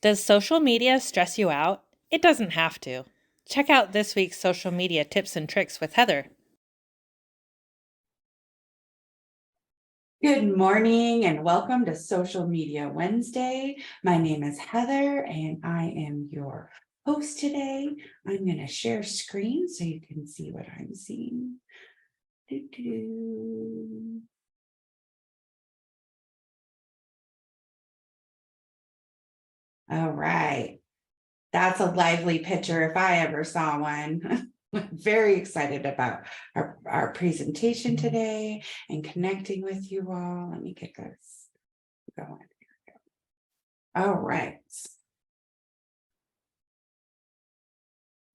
Does social media stress you out? It doesn't have to. Check out this week's social media tips and tricks with Heather. Good morning and welcome to Social Media Wednesday. My name is Heather and I am your host today. I'm going to share screen so you can see what I'm seeing. Doo-doo. All right. That's a lively picture if I ever saw one. Very excited about our presentation today and connecting with you all. Let me get this going. All right.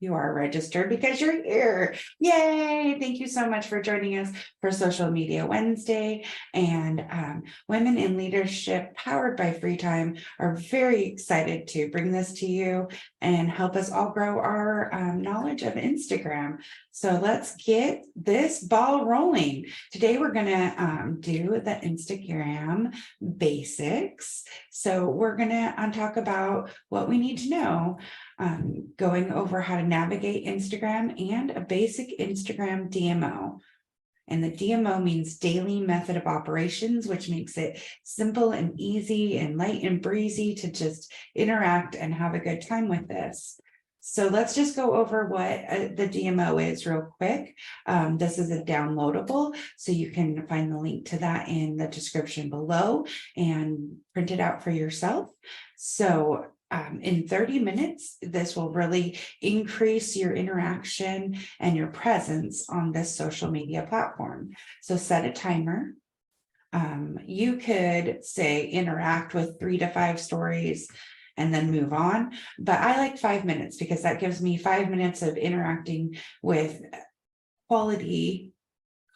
You are registered because you're here. Yay! Thank you so much for joining us for Social Media Wednesday. And Women in Leadership, powered by Free Time, are very excited to bring this to you and help us all grow our knowledge of Instagram. So let's get this ball rolling. Today, we're going to do the Instagram basics. So we're going to talk about what we need to know, going over how to navigate Instagram and a basic Instagram DMO. And the DMO means daily method of operations, which makes it simple and easy and light and breezy to just interact and have a good time with this. So let's just go over what the DMO is real quick. This is a downloadable, so you can find the link to that in the description below and print it out for yourself. So in 30 minutes, this will really increase your interaction and your presence on this social media platform. So set a timer. You could say interact with 3 to 5 stories and then move on. But I like 5 minutes because that gives me 5 minutes of interacting with quality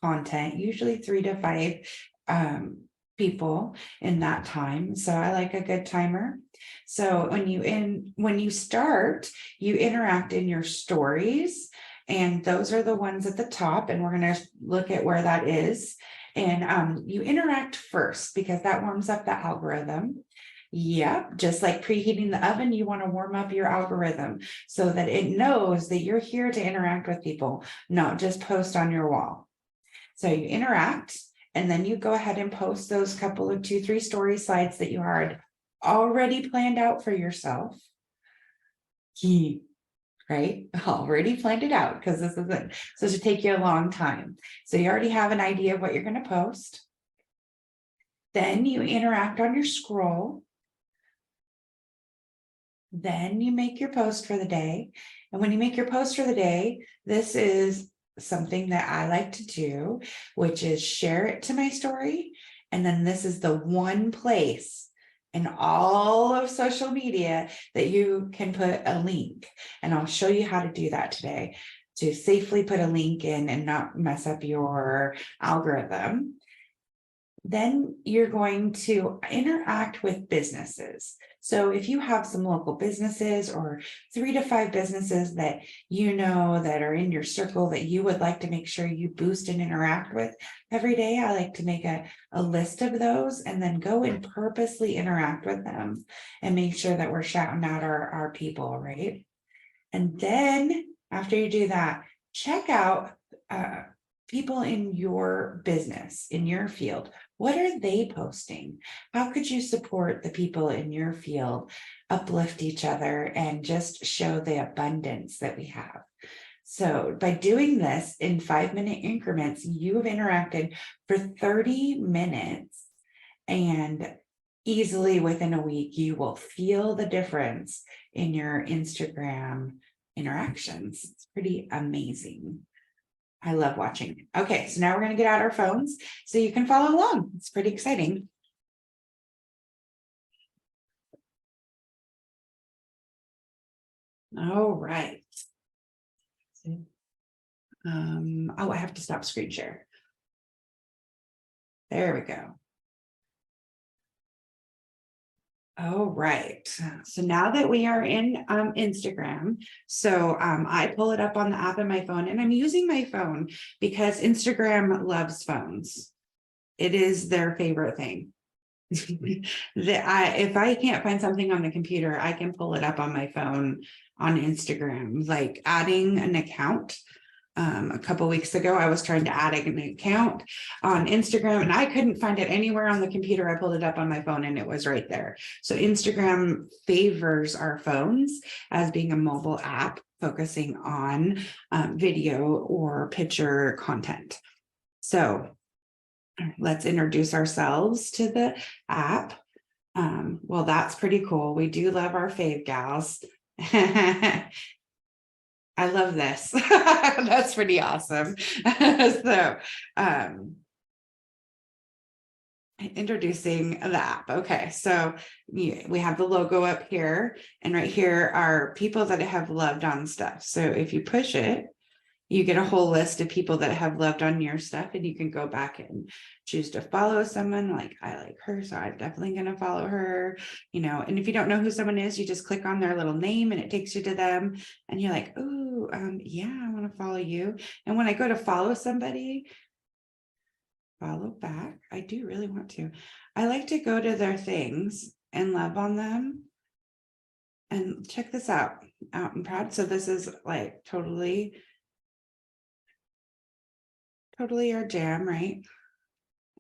content, usually 3 to 5 people in that time. So I like a good timer. So when you start, you interact in your stories, and those are the ones at the top, and we're going to look at where that is. And you interact first because that warms up the algorithm. Yep, just like preheating the oven, you want to warm up your algorithm so that it knows that you're here to interact with people, not just post on your wall. So you interact, and then you go ahead and post those couple of 2-3 story slides that you had already planned out for yourself. Right? Already planned it out because this isn't supposed to take you a long time. So you already have an idea of what you're going to post. Then you interact on your scroll. Then you make your post for the day. And when you make your post for the day, this is something that I like to do, which is share it to my story. And then this is the one place in all of social media that you can put a link. And I'll show you how to do that today to safely put a link in and not mess up your algorithm. Then you're going to interact with businesses. So if you have some local businesses or 3 to 5 businesses that you know that are in your circle that you would like to make sure you boost and interact with every day, I like to make a list of those and then go and purposely interact with them and make sure that we're shouting out our people, right? And then after you do that, check out people in your business, in your field. What are they posting? How could you support the people in your field, uplift each other, and just show the abundance that we have? So by doing this in 5-minute increments, you have interacted for 30 minutes, and easily within a week, you will feel the difference in your Instagram interactions. It's pretty amazing. I love watching. Okay, so now we're going to get out our phones so you can follow along. It's pretty exciting. All right. Oh, I have to stop screen share. There we go. All right, so now that we are in Instagram, so I pull it up on the app on my phone, and I'm using my phone because Instagram loves phones. It is their favorite thing. If I can't find something on the computer, I can pull it up on my phone on Instagram, like adding an account. A couple weeks ago, I was trying to add an account on Instagram and I couldn't find it anywhere on the computer. I pulled it up on my phone and it was right there. So Instagram favors our phones as being a mobile app focusing on video or picture content. So let's introduce ourselves to the app. Well, that's pretty cool. We do love our fave gals. I love this. That's pretty awesome. So, introducing the app. Okay, so we have the logo up here, and right here are people that have loved on stuff. So if you push it, you get a whole list of people that have loved on your stuff, and you can go back and choose to follow someone. Like, I like her, so I'm definitely going to follow her, you know. And if you don't know who someone is, you just click on their little name and it takes you to them, and you're like, oh, yeah, I want to follow you. And when I go to follow somebody, follow back, I do really want to. I like to go to their things and love on them. And check this out and proud. So this is like totally our jam, right?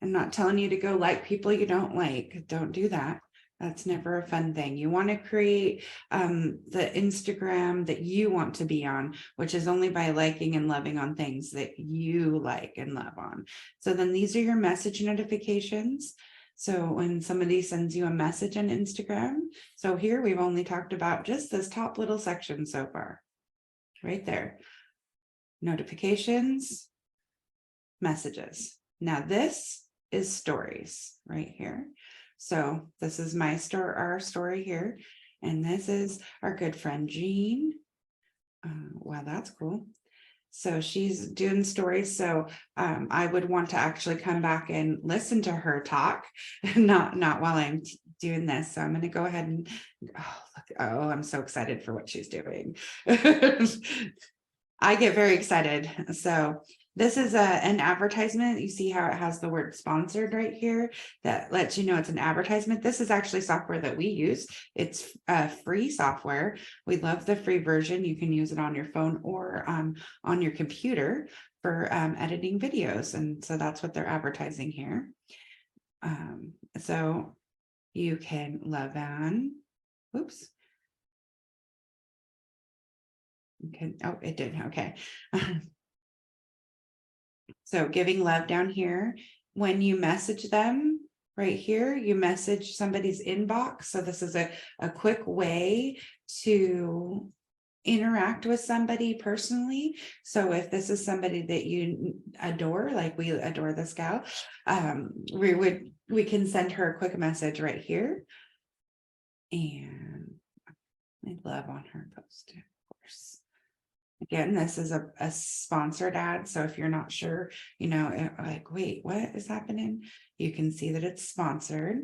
I'm not telling you to go like people you don't like. Don't do that. That's never a fun thing. You want to create the Instagram that you want to be on, which is only by liking and loving on things that you like and love on. So then these are your message notifications. So when somebody sends you a message on Instagram, so here we've only talked about just this top little section so far, right there. Notifications, messages. Now this is stories right here. So this is our story here. And this is our good friend Jean. Wow, that's cool. So she's doing stories. So I would want to actually come back and listen to her talk, not while I'm doing this. So I'm going to go ahead and, I'm so excited for what she's doing. I get very excited. So this is an advertisement. You see how it has the word sponsored right here that lets you know it's an advertisement. This is actually software that we use. It's free software. We love the free version. You can use it on your phone or on your computer for editing videos. And so that's what they're advertising here. So you can love on, oops. Okay. Oh, it did. Okay. So giving love down here, when you message them right here, you message somebody's inbox. So this is a quick way to interact with somebody personally. So if this is somebody that you adore, like we adore this gal, we can send her a quick message right here. And I love on her post, of course. Again, this is a sponsored ad. So if you're not sure, like, wait, what is happening? You can see that it's sponsored.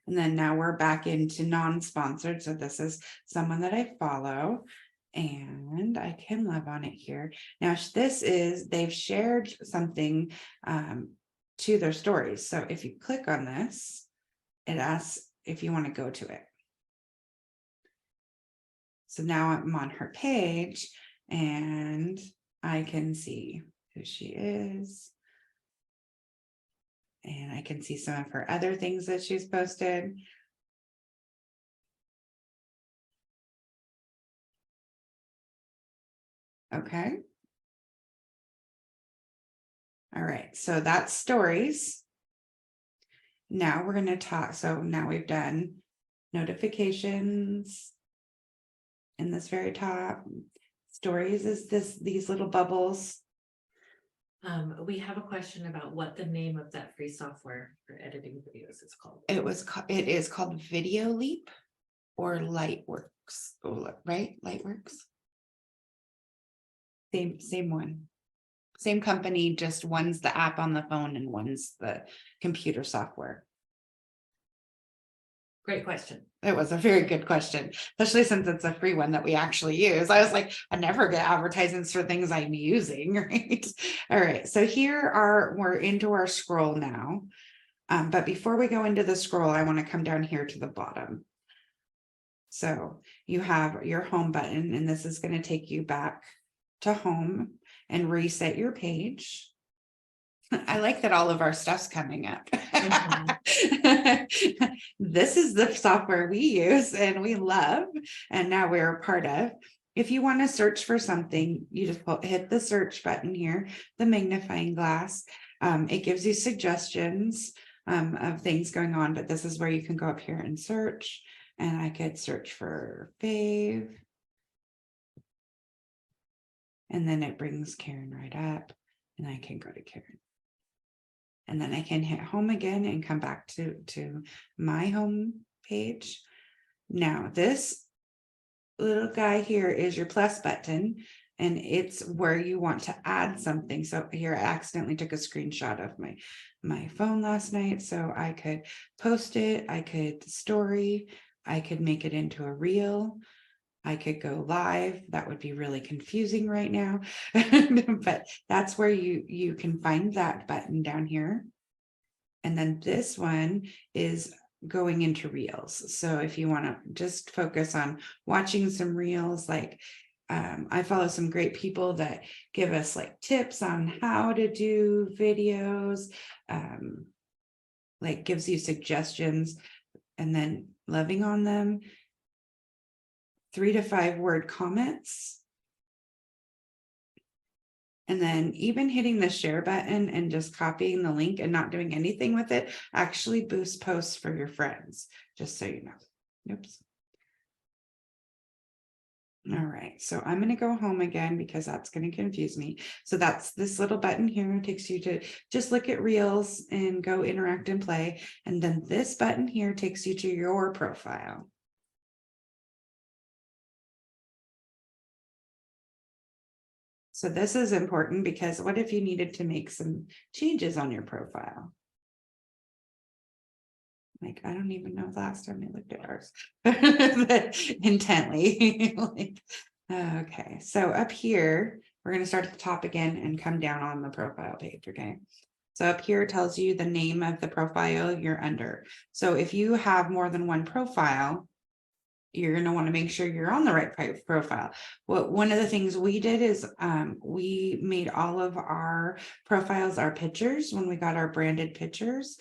And then now we're back into non-sponsored. So this is someone that I follow and I can love on it here. Now they've shared something to their stories. So if you click on this, it asks if you want to go to it. So now I'm on her page and I can see who she is. And I can see some of her other things that she's posted. Okay. All right, so that's stories. Now we're going to talk. So now we've done notifications. In this very top, stories is these little bubbles. We have a question about what the name of that free software for editing videos is called. It is called Video Leap or Lightworks, right? Lightworks. Same one. Same company, just one's the app on the phone and one's the computer software. Great question. It was a very good question, especially since it's a free one that we actually use. I was like, I never get advertisements for things I'm using, right? All right, so we're into our scroll now. But before we go into the scroll, I want to come down here to the bottom. So you have your home button, and this is going to take you back to home and reset your page. I like that all of our stuff's coming up. This is the software we use and we love, and now we're a part of. If you want to search for something, you just hit the search button here, the magnifying glass. It gives you suggestions of things going on, but this is where you can go up here and search. And I could search for fave. And then it brings Karen right up, and I can go to Karen. And then I can hit home again and come back to my home page. Now this little guy here is your plus button, and it's where you want to add something. So here I accidentally took a screenshot of my phone last night, so I could post it, I could story, I could make it into a reel, I could go live. That would be really confusing right now, but that's where you can find that button down here. And then this one is going into reels. So if you want to just focus on watching some reels, like I follow some great people that give us like tips on how to do videos, like gives you suggestions, and then loving on them. 3 to 5 word comments. And then even hitting the share button and just copying the link and not doing anything with it actually boosts posts for your friends, just so you know. Oops. All right, so I'm going to go home again because that's going to confuse me. So that's this little button here takes you to just look at reels and go interact and play. And then this button here takes you to your profile. So this is important because what if you needed to make some changes on your profile? Like, I don't even know the last time I looked at ours intently. Like, okay, so up here, we're going to start at the top again and come down on the profile page. Okay. So up here tells you the name of the profile you're under. So if you have more than one profile, you're going to want to make sure you're on the right profile. One of the things we did is we made all of our profiles our pictures when we got our branded pictures.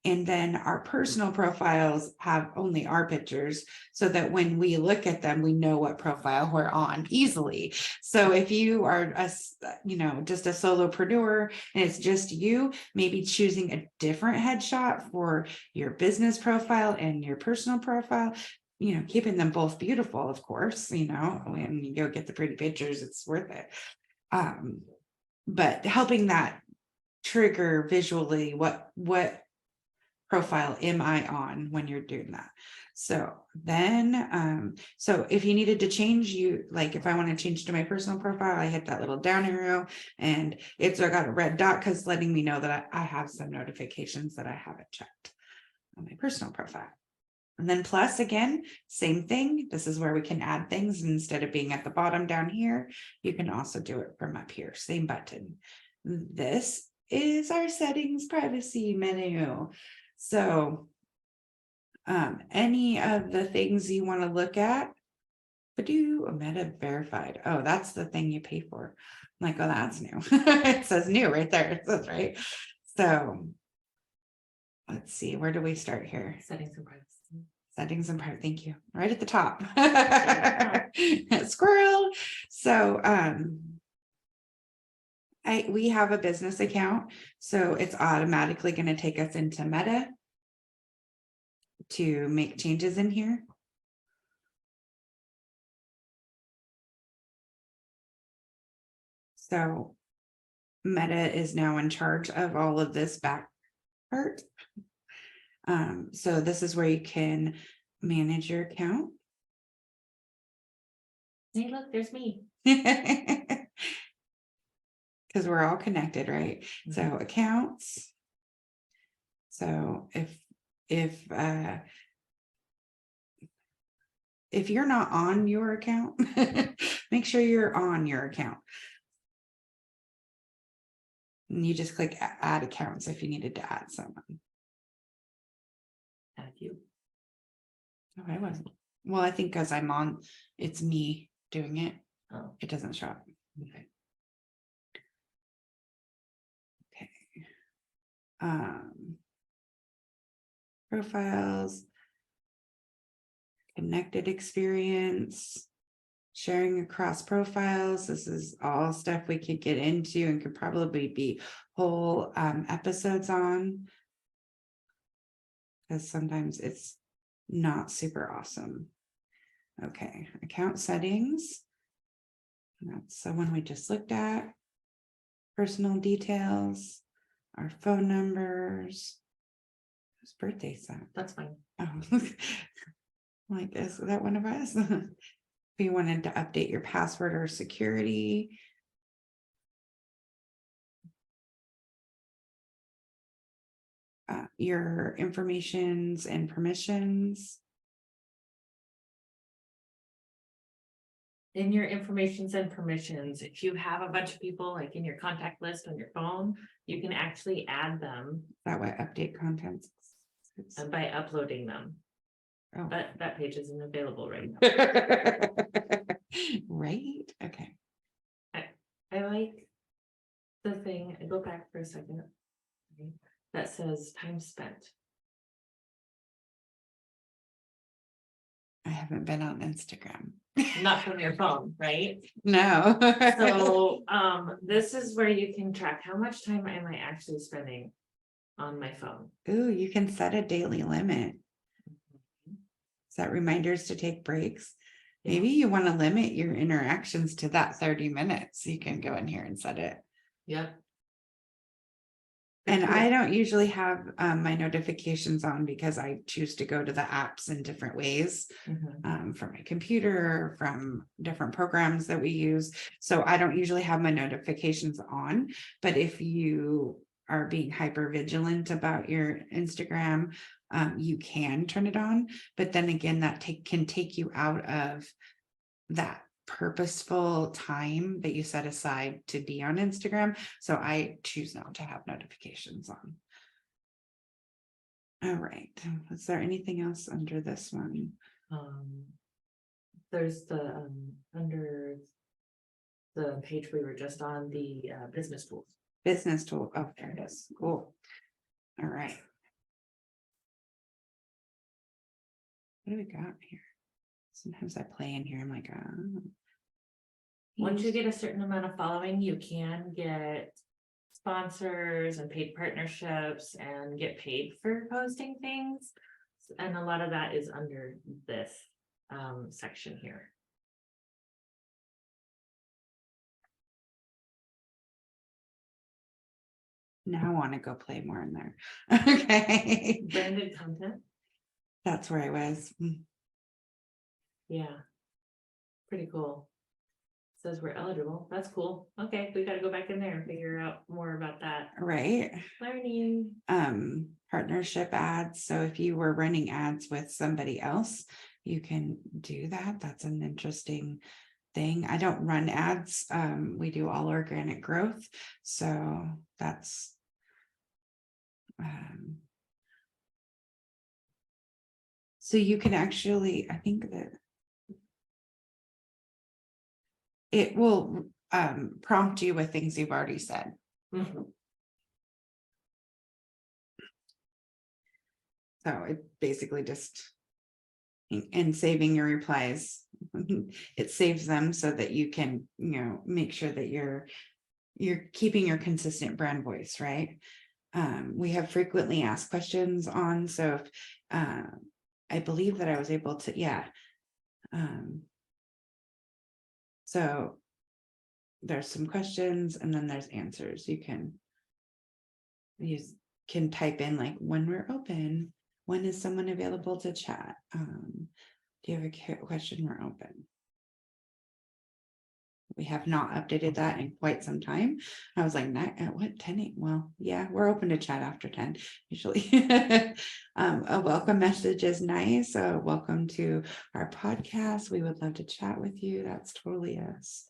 And then our personal profiles have only our pictures, so that when we look at them, we know what profile we're on easily. So if you are just a solopreneur and it's just you, maybe choosing a different headshot for your business profile and your personal profile, keeping them both beautiful, of course, when you go get the pretty pictures, it's worth it. But helping that trigger visually, what profile am I on when you're doing that? So then, so if you needed to change, like if I want to change to my personal profile, I hit that little down arrow and I got a red dot because letting me know that I have some notifications that I haven't checked on my personal profile. And then plus again, same thing. This is where we can add things. Instead of being at the bottom down here, you can also do it from up here, same button. This is our settings privacy menu. So any of the things you want to look at, but Meta verified. Oh, that's the thing you pay for. I'm like, oh, that's new. It says new right there. It says right. So let's see, where do we start here? Settings and privacy. Settings and privacy. Thank you. Right at the top. Squirrel. So we have a business account, so it's automatically going to take us into Meta to make changes in here. So Meta is now in charge of all of this back part. So this is where you can manage your account. Hey, look, there's me. Because we're all connected, right? Mm-hmm. So accounts. So if you're not on your account, make sure you're on your account. And you just click add accounts if you needed to add someone. Oh, I wasn't. Well, I think because I'm on, it's me doing it. Oh, It doesn't show up. okay. Okay. Profiles. Connected experience. Sharing across profiles. This is all stuff we could get into and could probably be whole episodes on. Because sometimes it's not super awesome. Okay, account settings. That's the one we just looked at. Personal details, our phone numbers. Whose birthday's that? That's fine. Oh, like, is that one of us? If you wanted to update your password or security. Your informations and permissions. In your informations and permissions, if you have a bunch of people like in your contact list on your phone, you can actually add them That way, update contents. by uploading them. Oh. But that page isn't available right now. Right, okay. I like the thing, I go back for a second. Okay, that says time spent. I haven't been on Instagram. Not from your phone, right? No. So, this is where you can track how much time am I actually spending on my phone. Ooh, you can set a daily limit. Set reminders to take breaks. Maybe you want to limit your interactions to that 30 minutes. You can go in here and set it. Yep. And I don't usually have my notifications on because I choose to go to the apps in different ways. Mhm. From my computer, from different programs that we use. So I don't usually have my notifications on, but if you are being hyper vigilant about your Instagram, you can turn it on. But then again, that can take you out of that purposeful time that you set aside to be on Instagram. So I choose not to have notifications on. All right. Is there anything else under this one? There's the, under the page we were just on, the business tools. Business tool. Oh, there it is. Cool. All right. What do we got here? Sometimes I play in here. I'm like, Once you get a certain amount of following, you can get sponsors and paid partnerships and get paid for posting things. And a lot of that is under this section here. now I want to go play more in there. Okay. Branded content, That's where I was. yeah. Pretty cool. Says we're eligible, that's cool. Okay, we gotta go back in there and figure out more about that. Right. Learning. Partnership ads. So if you were running ads with somebody else, you can do that. That's an interesting thing. I don't run ads. We do all organic growth. So that's so you can actually, I think that it will prompt you with things you've already said. Mhm. So it basically just and saving your replies, it saves them so that you can, make sure that you're keeping your consistent brand voice, right? We have frequently asked questions on, so I believe that I was able to, yeah. So there's some questions and then there's answers. You can type in like when we're open, when is someone available to chat? Do you have a question? We're open. We have not updated that in quite some time. I was like, at what 10? Well, yeah, we're open to chat after 10 usually. A welcome message is nice. Welcome to our podcast. We would love to chat with you. That's totally us.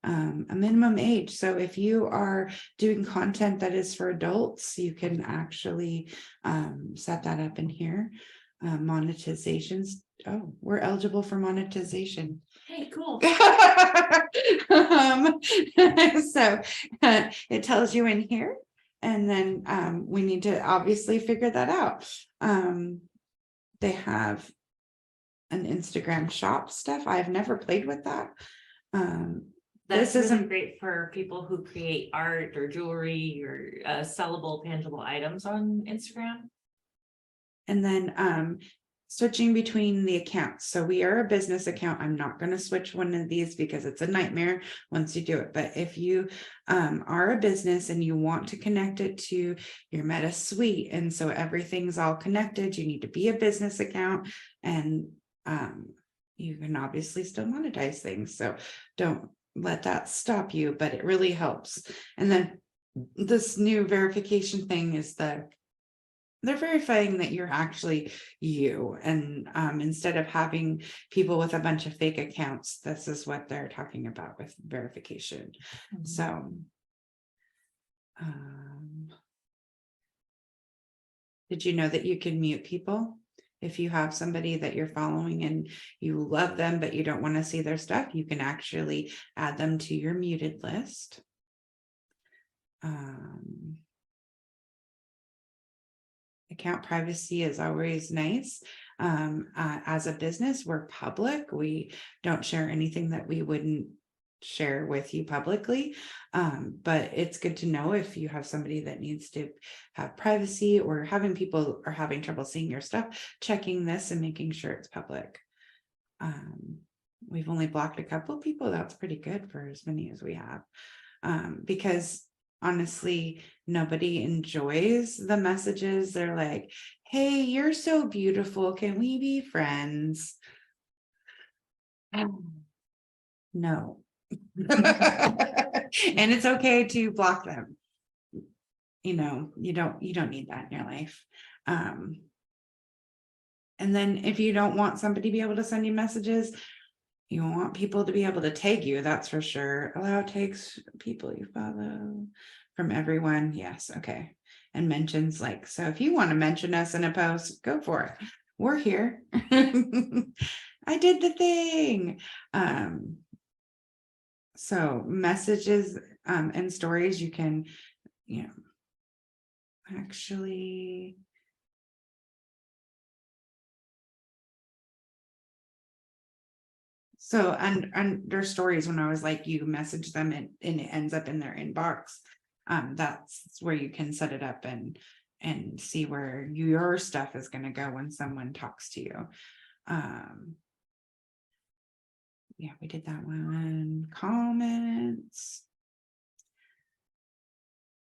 A minimum age. So if you are doing content that is for adults, you can actually set that up in here. monetizations. Oh, we're eligible for monetization. Hey, cool. So it tells you in here, and then we need to obviously figure that out. They have an Instagram shop stuff. I've never played with that. That's This really isn't- great for people who create art or jewelry or sellable tangible items on Instagram. And then switching between the accounts. So we are a business account. I'm not going to switch one of these because it's a nightmare once you do it. But if you are a business and you want to connect it to your Meta Suite, and so everything's all connected, you need to be a business account, and you can obviously still monetize things. So don't let that stop you, but it really helps. And then this new verification thing is they're verifying that you're actually you. And instead of having people with a bunch of fake accounts, this is what they're talking about with verification. So did you know that you can mute people? If you have somebody that you're following and you love them, but you don't want to see their stuff, you can actually add them to your muted list. Account privacy is always nice. As a business, we're public. We don't share anything that we wouldn't share with you publicly. But it's good to know if you have somebody that needs to have privacy, or having people are having trouble seeing your stuff, checking this and making sure it's public. We've only blocked a couple of people. That's pretty good for as many as we have. Because honestly, nobody enjoys the messages. They're like, hey, you're so beautiful. Can we be friends? No. And it's okay to block them. You know, you don't need that in your life. And then if you don't want somebody to be able to send you messages, you want people to be able to tag you, that's for sure. Allow tags people you follow from everyone. Yes, okay. And mentions, like, so if you want to mention us in a post, go for it. We're here. I did the thing. So messages and stories, you can, actually. So under stories, when I was like, you message them and it ends up in their inbox, that's where you can set it up and see where your stuff is going to go when someone talks to you. Yeah, we did that one. Comments.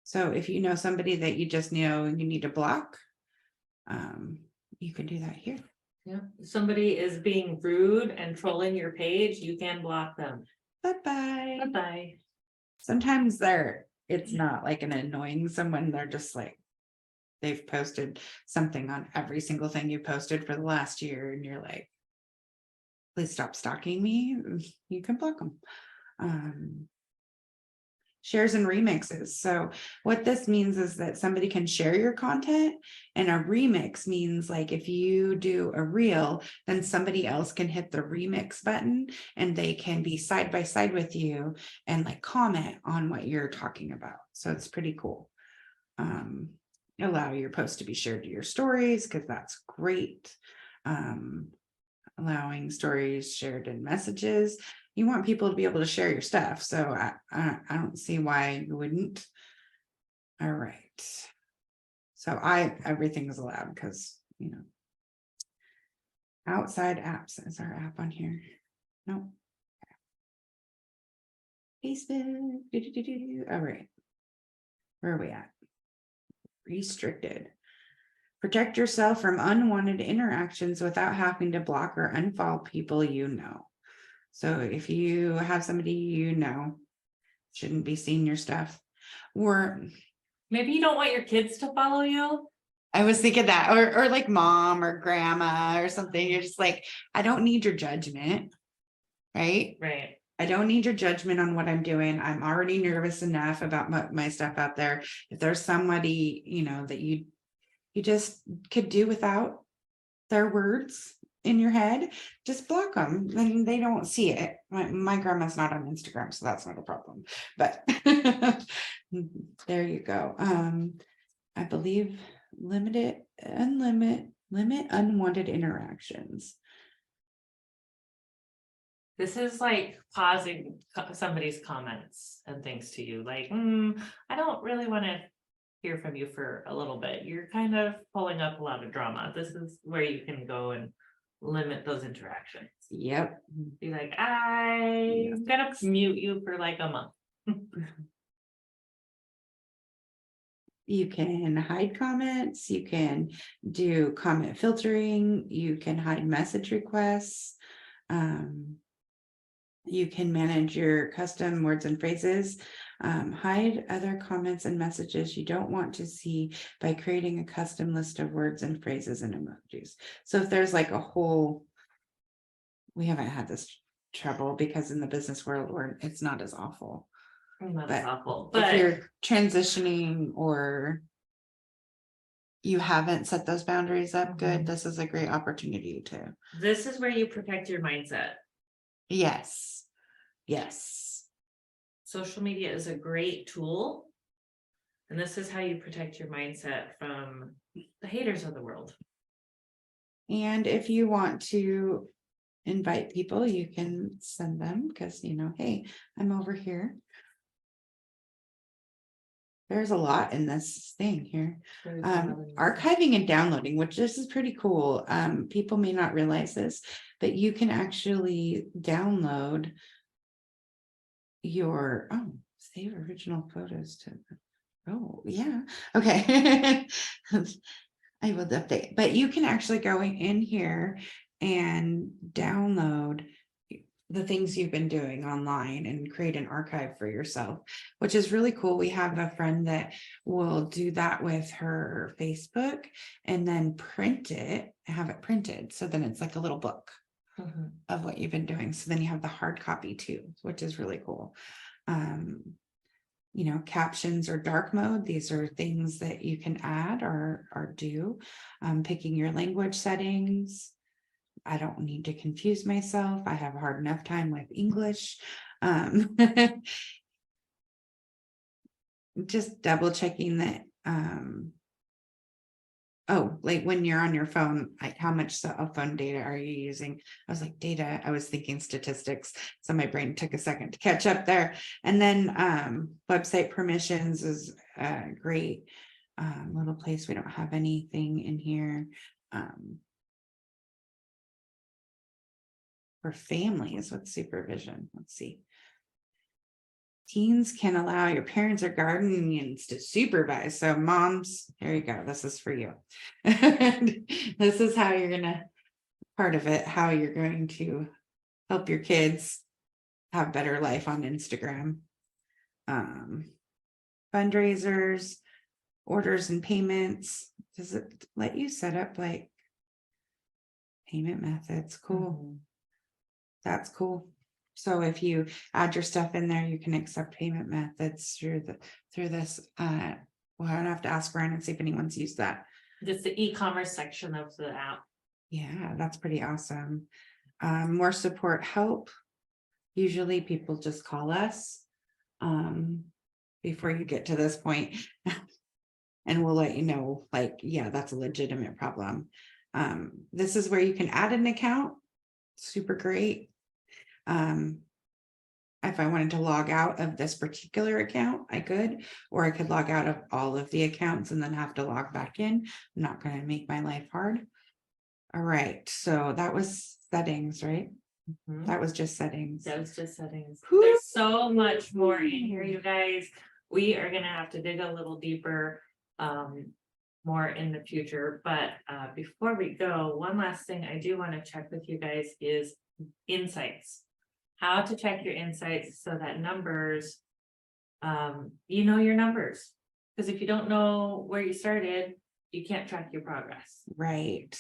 So if you know somebody that you just know you need to block, you can do that here. Yeah, if somebody is being rude and trolling your page, you can block them. Bye-bye. Bye-bye. Sometimes it's not like an annoying someone, they're just like, they've posted something on every single thing you posted for the last year, and you're like, please stop stalking me. You can block them. Shares and remixes. So what this means is that somebody can share your content, and a remix means, like, if you do a reel, then somebody else can hit the remix button and they can be side by side with you and like comment on what you're talking about. So it's pretty cool. Allow your post to be shared to your stories, because that's great. Allowing stories shared in messages. You want people to be able to share your stuff. So I don't see why you wouldn't. All right. So everything is allowed because, outside apps. Is our app on here? No. Facebook. All right. Where are we at? Restricted. Protect yourself from unwanted interactions without having to block or unfollow people you know. So if you have somebody shouldn't be seeing your stuff, or maybe you don't want your kids to follow you. I was thinking that, or like mom or grandma or something. You're just like, I don't need your judgment, right? Right. I don't need your judgment on what I'm doing. I'm already nervous enough about my stuff out there. If there's somebody, that you just could do without, their words in your head, just block them, then they don't see it. My grandma's not on Instagram, so that's not a problem, but there you go. I believe limit unwanted interactions. This is like pausing somebody's comments and things to you, like, I don't really want to hear from you for a little bit. You're kind of pulling up a lot of drama. This is where you can go and limit those interactions. Yep. Be like, I'm gonna mute you for like a month. You can hide comments, you can do comment filtering, you can hide message requests. You can manage your custom words and phrases, hide other comments and messages you don't want to see by creating a custom list of words and phrases and emojis. So if there's like a whole, we haven't had this trouble because in the business world where it's not as awful. That's But awful. If But you're transitioning or you haven't set those boundaries up good, this is a great opportunity to. this is where you protect your mindset. Yes. Yes. Social media is a great tool. And this is how you protect your mindset from the haters of the world. And if you want to invite people, you can send them because, hey, I'm over here. There's a lot in this thing here. Archiving and downloading, which this is pretty cool. People may not realize this, but you can actually download your, save original photos to, yeah, okay. I will update, but you can actually go in here and download the things you've been doing online and create an archive for yourself, which is really cool. We have a friend that will do that with her Facebook and then have it printed. So then it's like a little book of what you've been doing. So then you have the hard copy too, which is really cool. Captions or dark mode. These are things that you can add or do. Picking your language settings. I don't need to confuse myself. I have a hard enough time with English. Just double checking that. Like when you're on your phone, how much cell phone data are you using? I was like, data. I was thinking statistics. So my brain took a second to catch up there. And then website permissions is a great little place. We don't have anything in here. For families with supervision. Let's see. Teens can allow your parents or guardians to supervise. So moms, here you go. This is for you. This is how you're part of it, how you're going to help your kids have better life on Instagram. Fundraisers, orders and payments. Does it let you set up like payment methods? Cool. That's cool. So if you add your stuff in there, you can accept payment methods through this. Well, I don't have to ask around and see if anyone's used that. Just the e-commerce section of the app. Yeah, that's pretty awesome. More support help. Usually people just call us before you get to this point. And we'll let you know, like, yeah, that's a legitimate problem. This is where you can add an account. Super great. If I wanted to log out of this particular account, I could, or I could log out of all of the accounts and then have to log back in. I'm not going to make my life hard. All right. So that was settings, right? That was just settings. That was just settings. Whew. There's so much more in here, you guys. We are gonna have to dig a little deeper, more in the future. But before we go, one last thing I do want to check with you guys is insights. How to check your insights so that numbers, you know your numbers. Because if you don't know where you started, you can't track your progress. Right.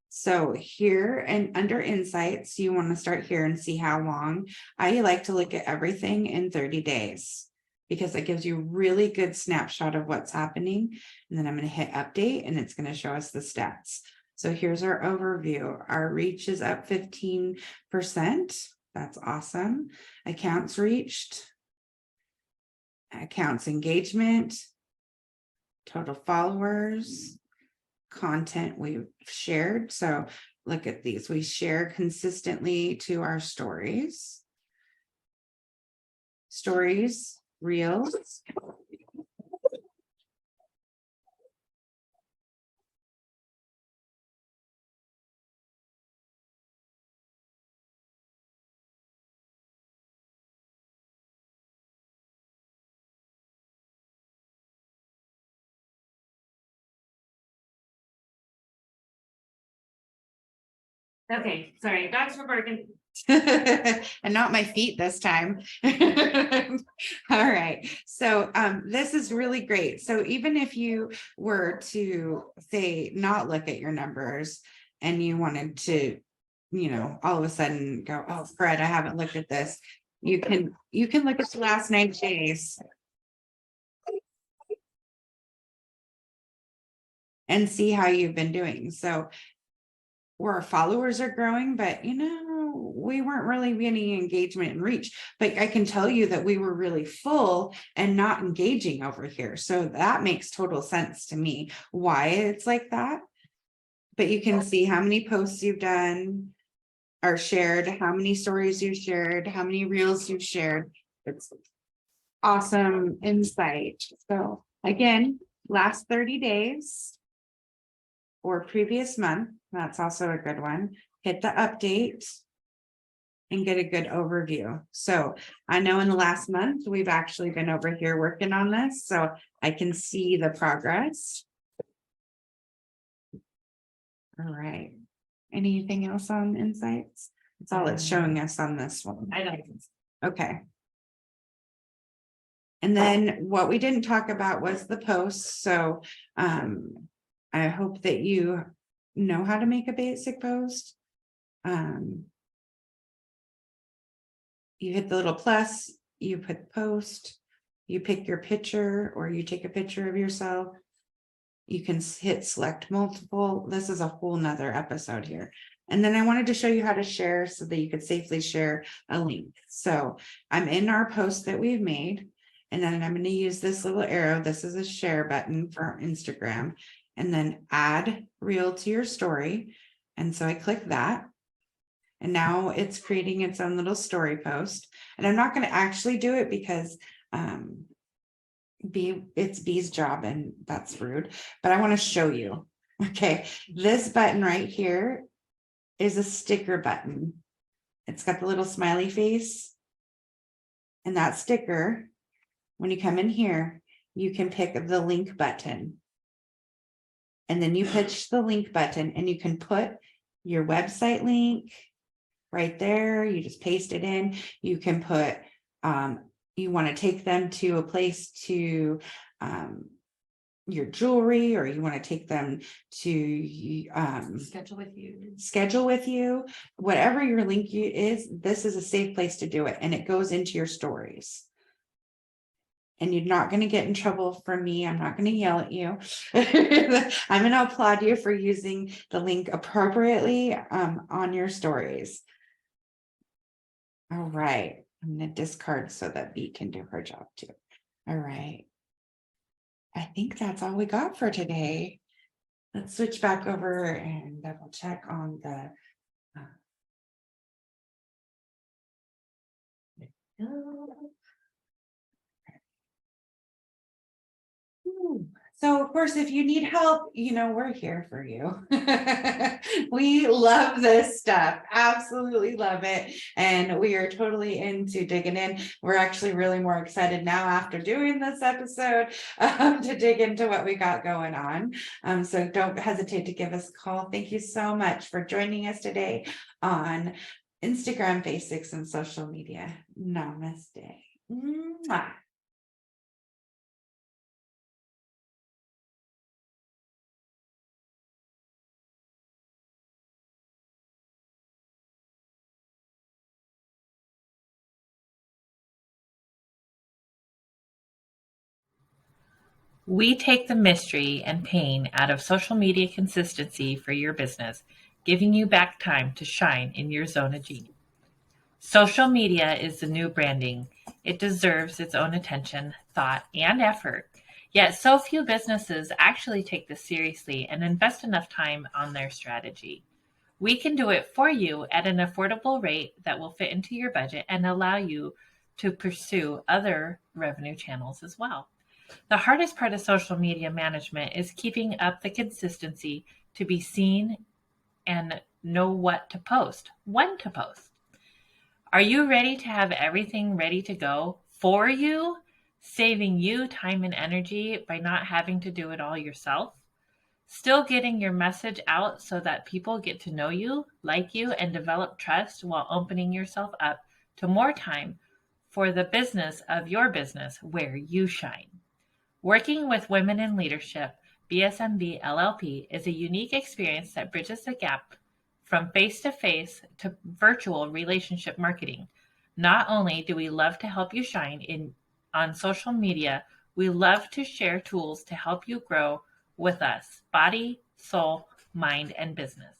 So here and under insights, you want to start here and see how long. I like to look at everything in 30 days because it gives you a really good snapshot of what's happening. And then I'm going to hit update and it's going to show us the stats. So here's our overview. Our reach is up 15%. That's awesome. Accounts reached, accounts engagement, total followers, content we've shared. So look at these. We share consistently to our stories, reels. Okay, sorry, dogs were barking. And not my feet this time. All right, so this is really great. So even if you were to say not look at your numbers and you wanted to, all of a sudden go, oh, Fred, I haven't looked at this. You can look at the last 9 days and see how you've been doing. So where our followers are growing, but we weren't really getting engagement and reach. But I can tell you that we were really full and not engaging over here. So that makes total sense to me why it's like that. But you can see how many posts you've done or shared, how many stories you've shared, how many reels you've shared. It's awesome insight. So again, last 30 days or previous month, that's also a good one. Hit the update and get a good overview. So I know in the last month, we've actually been over here working on this, so I can see the progress. All right. Anything else on insights? That's all it's showing us on this one. I don't. Okay. And then what we didn't talk about was the posts. So I hope that you know how to make a basic post. You hit the little plus, you put post, you pick your picture or you take a picture of yourself. You can hit select multiple. This is a whole nother episode here. And then I wanted to show you how to share so that you could safely share a link. So I'm in our post that we've made, and then I'm going to use this little arrow. This is a share button for Instagram, and then add reel to your story. And so I click that. And now it's creating its own little story post. And I'm not going to actually do it because it's B's job and that's rude, but I want to show you. Okay, this button right here is a sticker button. It's got the little smiley face. And that sticker, when you come in here, you can pick the link button. And then you push the link button and you can put your website link right there. You just paste it in. You can put, you want to take them to a place to your jewelry, or you want to take them to schedule with you, whatever your link is, this is a safe place to do it. And it goes into your stories. And you're not going to get in trouble from me. I'm not going to yell at you. I'm going to applaud you for using the link appropriately on your stories. All right. I'm going to discard so that B can do her job too. All right. I think that's all we got for today. Let's switch back over and double check on the. So of course, if you need help, we're here for you. We love this stuff, absolutely love it. And we are totally into digging in. We're actually really more excited now after doing this episode to dig into what we got going on. So don't hesitate to give us a call. Thank you so much for joining us today on Instagram Basics and social media. Namaste. Mwah. We take the mystery and pain out of social media consistency for your business, giving you back time to shine in your zone of genius. Social media is the new branding. It deserves its own attention, thought, and effort. Yet so few businesses actually take this seriously and invest enough time on their strategy. We can do it for you at an affordable rate that will fit into your budget and allow you to pursue other revenue channels as well. The hardest part of social media management is keeping up the consistency to be seen and know what to post, when to post. Are you ready to have everything ready to go for you, saving you time and energy by not having to do it all yourself? Still getting your message out so that people get to know you, like you, and develop trust while opening yourself up to more time for the business of your business where you shine. Working with Women in Leadership, BSMB LLP, is a unique experience that bridges the gap from face-to-face to virtual relationship marketing. Not only do we love to help you shine on social media, we love to share tools to help you grow with us, body, soul, mind, and business.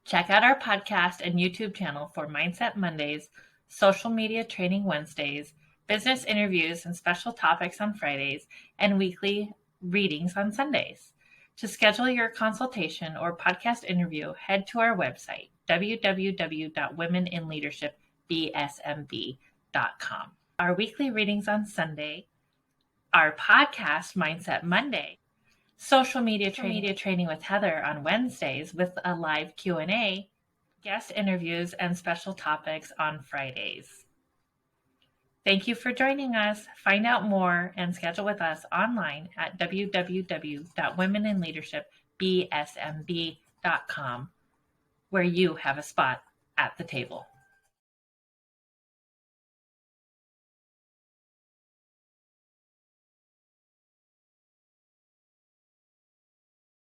Check out our podcast and YouTube channel for Mindset Mondays, Social Media Training Wednesdays, business interviews and special topics on Fridays, and weekly readings on Sundays. To schedule your consultation or podcast interview, head to our website, www.womeninleadershipbsmb.com. Our weekly readings on Sunday, our podcast, Mindset Monday, social media training with Heather on Wednesdays with a live Q&A, guest interviews, and special topics on Fridays. Thank you for joining us. Find out more and schedule with us online at www.womeninleadershipbsmb.com, where you have a spot at the table.